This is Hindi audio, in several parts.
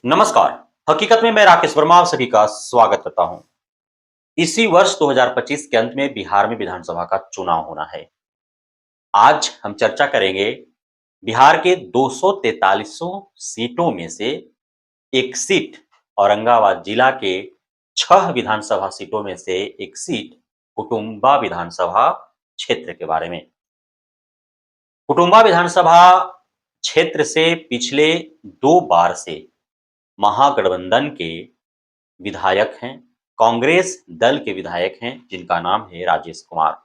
नमस्कार। हकीकत में मैं राकेश वर्मा आप सभी का स्वागत करता हूं। इसी वर्ष 2025 के अंत में बिहार में विधानसभा का चुनाव होना है। आज हम चर्चा करेंगे बिहार के 243 सीटों में से एक सीट औरंगाबाद जिला के 6 विधानसभा सीटों में से एक सीट कुटुंबा विधानसभा क्षेत्र के बारे में। कुटुंबा विधानसभा क्षेत्र से पिछले 2 बार से महागठबंधन के विधायक हैं, कांग्रेस दल के विधायक हैं जिनका नाम है राजेश कुमार।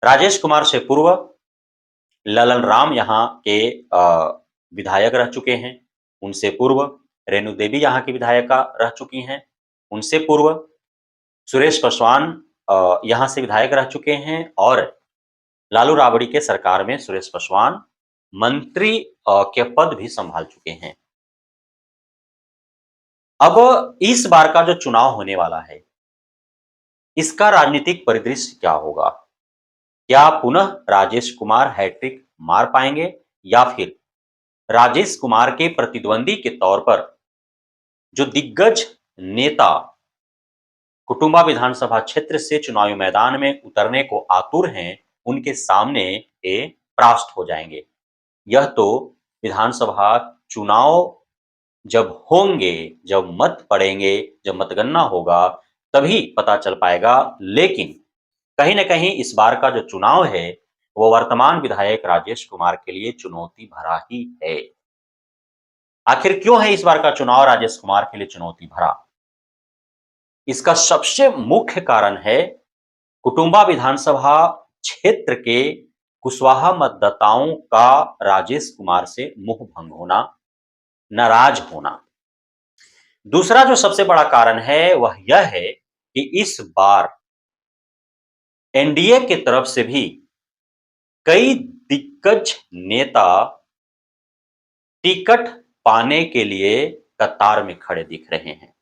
राजेश कुमार से पूर्व ललन राम यहाँ के विधायक रह चुके हैं। उनसे पूर्व रेणु देवी यहाँ की विधायिका रह चुकी हैं। उनसे पूर्व सुरेश पासवान यहाँ से विधायक रह चुके हैं और लालू राबड़ी के सरकार में सुरेश पासवान मंत्री के पद भी संभाल चुके हैं। अब इस बार का जो चुनाव होने वाला है, इसका राजनीतिक परिदृश्य क्या होगा? क्या पुनः राजेश कुमार हैट्रिक मार पाएंगे या फिर राजेश कुमार के प्रतिद्वंदी के तौर पर जो दिग्गज नेता कुटुंबा विधानसभा क्षेत्र से चुनावी मैदान में उतरने को आतुर हैं, उनके सामने ये परास्त हो जाएंगे। यह तो विधानसभा चुनाव जब होंगे, जब मत पड़ेंगे, जब मतगणना होगा, तभी पता चल पाएगा। लेकिन कहीं न कहीं इस बार का जो चुनाव है, वो वर्तमान विधायक राजेश कुमार के लिए चुनौती भरा ही है। आखिर क्यों है इस बार का चुनाव राजेश कुमार के लिए चुनौती भरा? इसका सबसे मुख्य कारण है कुटुंबा विधानसभा क्षेत्र के कुशवाहा मतदाताओं का राजेश कुमार से मोह भंग होना, नाराज होना। दूसरा जो सबसे बड़ा कारण है वह यह है कि इस बार एनडीए की तरफ से भी कई दिग्गज नेता टिकट पाने के लिए कतार में खड़े दिख रहे हैं।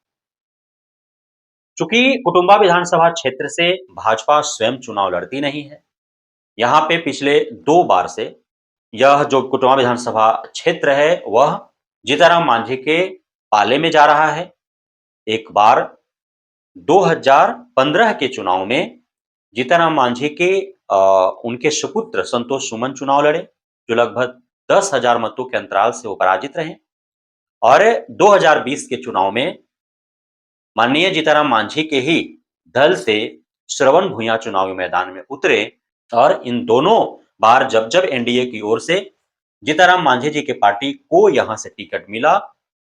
चूंकि कुटुंबा विधानसभा क्षेत्र से भाजपा स्वयं चुनाव लड़ती नहीं है, यहाँ पे पिछले 2 बार से यह जो कुटुंबा विधानसभा क्षेत्र है वह जीतनराम मांझी के पाले में जा रहा है। एक बार 2015 के चुनाव में जीतनराम मांझी के उनके सुपुत्र संतोष सुमन चुनाव लड़े, जो लगभग 10,000 मतों के अंतराल से वो पराजित रहे। और 2020 के चुनाव में माननीय जीतनराम मांझी के ही दल से श्रवण भुइयां चुनावी मैदान में उतरे और इन दोनों बार जब जब एनडीए की ओर से जीतनराम मांझी जी के पार्टी को यहां से टिकट मिला,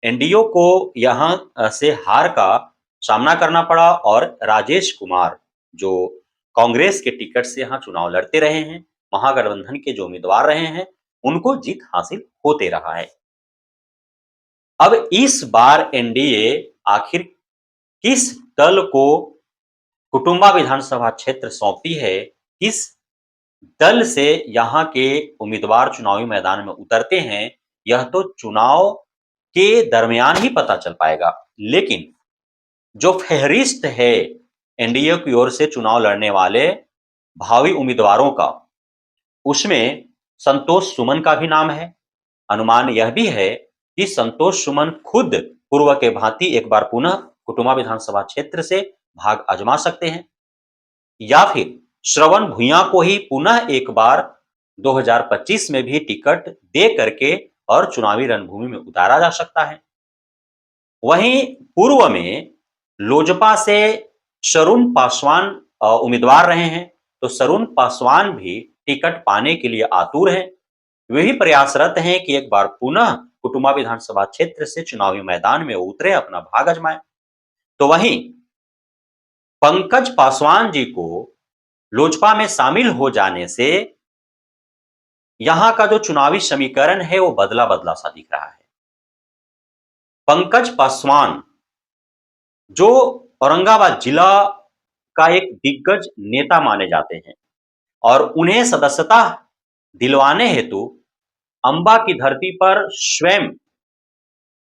एनडीए को यहां से हार का सामना करना पड़ा और राजेश कुमार जो कांग्रेस के टिकट से यहां चुनाव लड़ते रहे हैं, महागठबंधन के जो उम्मीदवार रहे हैं, उनको जीत हासिल होते रहा है। अब इस बार एनडीए आखिर किस दल को कुटुंबा विधानसभा क्षेत्र सौंपती है, किस दल से यहाँ के उम्मीदवार चुनावी मैदान में उतरते हैं, यह तो चुनाव के दरमियान ही पता चल पाएगा। लेकिन जो फहरिस्त है एनडीए की ओर से चुनाव लड़ने वाले भावी उम्मीदवारों का, उसमें संतोष सुमन का भी नाम है। अनुमान यह भी है कि संतोष सुमन खुद पूर्व के भांति एक बार पुनः कुटुंबा विधानसभा क्षेत्र से भाग आजमा सकते हैं या फिर श्रवण भुइयां को ही पुनः एक बार 2025 में भी टिकट दे करके और चुनावी रणभूमि में उतारा जा सकता है। वहीं पूर्व में लोजपा से शरून पासवान उम्मीदवार रहे हैं, तो शरून पासवान भी टिकट पाने के लिए आतुर हैं। वे भी प्रयासरत हैं कि एक बार पुनः कुटुंबा विधानसभा क्षेत्र से चुनावी मैदान में उतरे, अपना भाग आजमाएं। तो वहीं पंकज पासवान जी को लोजपा में शामिल हो जाने से यहां का जो चुनावी समीकरण है वो बदला बदला सा दिख रहा है। पंकज पासवान जो औरंगाबाद जिला का एक दिग्गज नेता माने जाते हैं और उन्हें सदस्यता दिलवाने हेतु अंबा की धरती पर स्वयं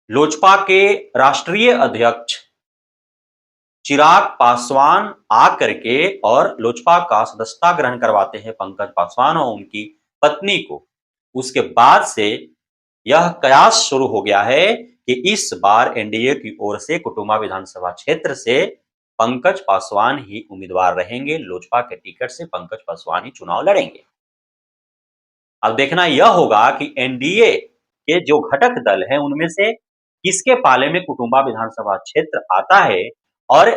लोजपा के राष्ट्रीय अध्यक्ष चिराग पासवान आकर के और लोजपा का सदस्यता ग्रहण करवाते हैं पंकज पासवान और उनकी पत्नी को। उसके बाद से यह कयास शुरू हो गया है कि इस बार एनडीए की ओर से कुटुंबा विधानसभा क्षेत्र से पंकज पासवान ही उम्मीदवार रहेंगे। लोजपा के टिकट से पंकज पासवान ही चुनाव लड़ेंगे। अब देखना यह होगा कि एनडीए के जो घटक दल हैं उनमें से किसके पाले में कुटुंबा विधानसभा क्षेत्र आता है और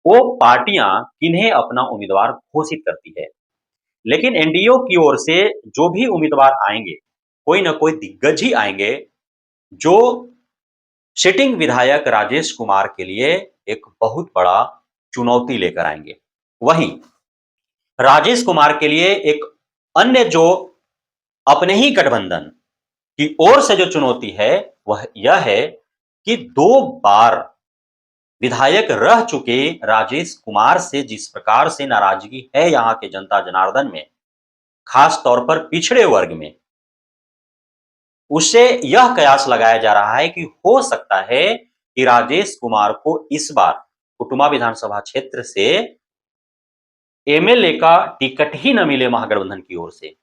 वो पार्टियां किन्हें अपना उम्मीदवार घोषित करती है। लेकिन एनडीए की ओर से जो भी उम्मीदवार आएंगे, कोई ना कोई दिग्गज ही आएंगे जो सिटिंग विधायक राजेश कुमार के लिए एक बहुत बड़ा चुनौती लेकर आएंगे। वहीं राजेश कुमार के लिए एक अन्य जो अपने ही गठबंधन की ओर से जो चुनौती है वह यह है कि 2 बार विधायक रह चुके राजेश कुमार से जिस प्रकार से नाराजगी है यहां के जनता जनार्दन में, खास तौर पर पिछड़े वर्ग में, उससे यह कयास लगाया जा रहा है कि हो सकता है कि राजेश कुमार को इस बार कुटुंबा विधानसभा क्षेत्र से एमएलए का टिकट ही न मिले महागठबंधन की ओर से।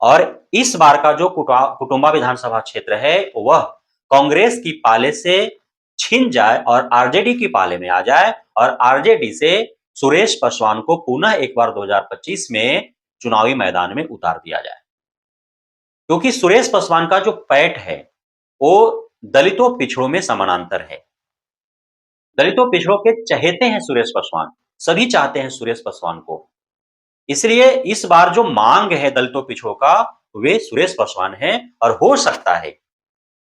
और इस बार का जो कुटुंबा विधानसभा क्षेत्र है वह कांग्रेस की पाले से छिन जाए और आरजेडी की पाले में आ जाए और आरजेडी से सुरेश पासवान को पुनः एक बार 2025 में चुनावी मैदान में उतार दिया जाए। क्योंकि सुरेश पासवान का जो पैठ है वो दलितों पिछड़ों में समानांतर है। दलितों पिछड़ों के चहेते हैं सुरेश पासवान, सभी चाहते हैं सुरेश पासवान को। इसलिए इस बार जो मांग है दलितों पिछड़ों का वे सुरेश पासवान हैं और हो सकता है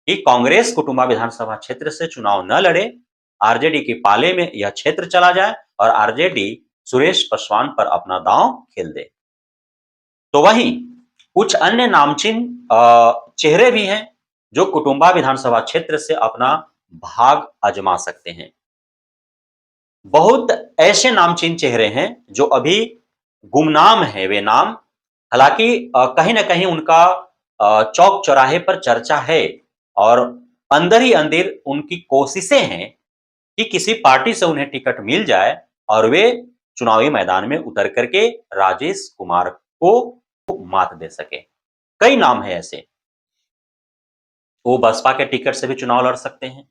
कि कांग्रेस कुटुंबा विधानसभा क्षेत्र से चुनाव न लड़े, आरजेडी के पाले में यह क्षेत्र चला जाए और आरजेडी सुरेश पासवान पर अपना दांव खेल दे। तो वहीं कुछ अन्य नामचीन चेहरे भी हैं जो कुटुंबा विधानसभा क्षेत्र से अपना भाग आजमा सकते हैं। बहुत ऐसे नामचीन चेहरे हैं जो अभी गुमनाम है वे नाम। हालांकि कहीं ना कहीं उनका चौक चौराहे पर चर्चा है और अंदर ही अंदर उनकी कोशिशें हैं कि किसी पार्टी से उन्हें टिकट मिल जाए और वे चुनावी मैदान में उतर करके राजेश कुमार को मात दे सके। कई नाम है ऐसे। वो बसपा के टिकट से भी चुनाव लड़ सकते हैं,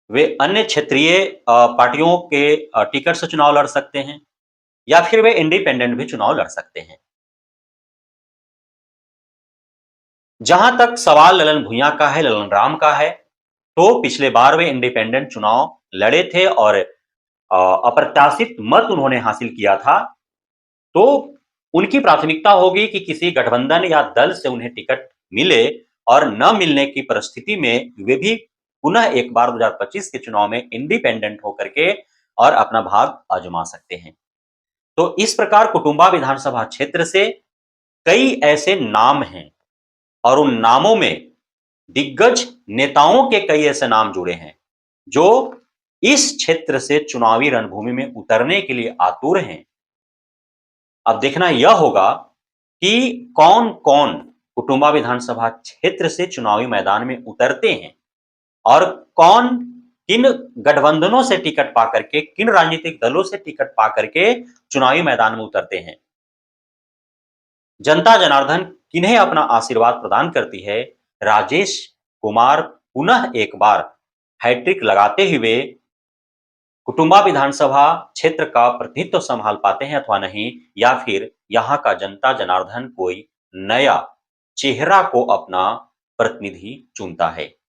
वे अन्य क्षेत्रीय पार्टियों के टिकट से चुनाव लड़ सकते हैं या फिर वे इंडिपेंडेंट भी चुनाव लड़ सकते हैं। जहां तक सवाल ललन भुइयां का है, ललन राम का है, तो पिछले बार वे इंडिपेंडेंट चुनाव लड़े थे और अप्रत्याशित मत उन्होंने हासिल किया था। तो उनकी प्राथमिकता होगी कि किसी गठबंधन या दल से उन्हें टिकट मिले और न मिलने की परिस्थिति में वे भी पुनः एक बार 2025 के चुनाव में इंडिपेंडेंट होकर के और अपना भाग आजमा सकते हैं। तो इस प्रकार कुटुंबा विधानसभा क्षेत्र से कई ऐसे नाम हैं और उन नामों में दिग्गज नेताओं के कई ऐसे नाम जुड़े हैं जो इस क्षेत्र से चुनावी रणभूमि में उतरने के लिए आतुर हैं। अब देखना यह होगा कि कौन-कौन कुटुंबा विधानसभा क्षेत्र से चुनावी मैदान में उतरते हैं और कौन किन गठबंधनों से टिकट पा करके, किन राजनीतिक दलों से टिकट पा करके चुनावी मैदान में उतरते हैं। जनता जनार्दन किन्हें अपना आशीर्वाद प्रदान करती है, राजेश कुमार पुनः एक बार हैट्रिक लगाते हुए कुटुंबा विधानसभा क्षेत्र का प्रतिनिधित्व संभाल पाते हैं अथवा नहीं, या फिर यहाँ का जनता जनार्दन कोई नया चेहरा को अपना प्रतिनिधि चुनता है।